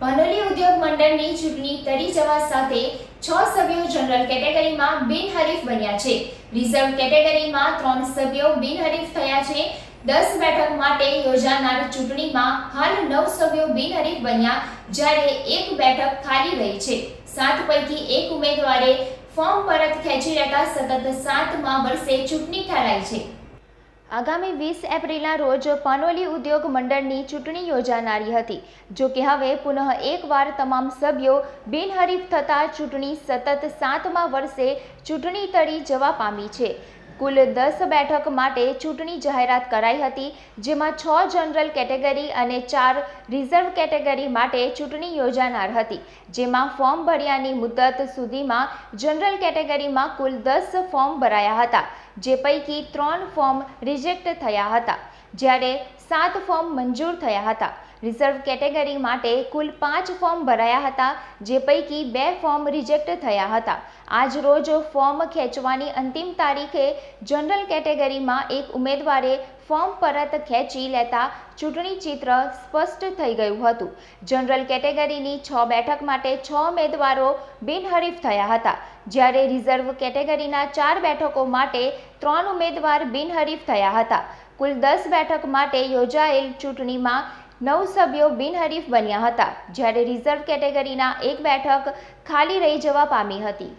ભાનોલી ઉદ્યોગ મંડળની ચૂંટણી ટળી જવા સાથે 6 સભ્યો જનરલ કેટેગરીમાં બિનહરીફ બન્યા છે. રિઝર્વ કેટેગરીમાં 3 સભ્યો બિનહરીફ થયા છે. 10 બેઠક માટે યોજાનાર ચૂંટણીમાં હાલ 9 સભ્યો બિનહરીફ બન્યા, જ્યારે 1 બેઠક ખાલી રહી છે. 7 પૈકી 1 ઉમેદવારે ફોર્મ પરત ખેંચી લેતા સતત 7મા વર્ષે ચૂંટણી ઠરાઈ છે. આગામી 20 એપ્રિલના રોજ પાનોલી ઉદ્યોગ મંડળની ચૂંટણી યોજાનારી હતી. જો કે હવે પુનઃ એકવાર તમામ સભ્યો બિનહરીફ થતાં ચૂંટણી સતત 7મા વર્ષે ચૂંટણી ટળી જવા પામી છે. કુલ 10 બેઠક માટે ચૂંટણી જાહેરાત કરાઈ હતી, જેમાં 6 જનરલ કેટેગરી અને 4 રિઝર્વ કેટેગરી માટે ચૂંટણી યોજાનાર હતી. જેમાં ફોર્મ ભર્યાની મુદત સુધીમાં જનરલ કેટેગરીમાં કુલ 10 ફોર્મ ભરાયા હતા, જે પૈકી 3 ફોર્મ રિજેક્ટ થયા હતા, જ્યારે 7 ફોર્મ મંજૂર થયા હતા. રિઝર્વ કેટેગરી માટે કુલ 5 ફોર્મ ભરાયા હતા, જે પૈકી 2 ફોર્મ રિજેક્ટ થયા હતા. આજ રોજ ફોર્મ ખેંચવાની અંતિમ તારીખે જનરલ કેટેગરીમાં એક ઉમેદવારે ફોર્મ પરત ખેંચી લેતા ચૂંટણી ચિત્ર સ્પષ્ટ થઈ ગયું હતું. જનરલ કેટેગરીની 6 બેઠક માટે 6 ઉમેદવારો બિનહરીફ થયા હતા, જ્યારે રિઝર્વ કેટેગરીના 4 બેઠકો માટે 3 ઉમેદવાર બિનહરીફ થયા હતા. કુલ 10 બેઠક માટે યોજાયેલ ચૂંટણીમાં 9 સભ્યો બિનહરીફ બન્યા હતા, જ્યારે રિઝર્વ કેટેગરીના 1 બેઠક ખાલી રહી જવા પામી હતી.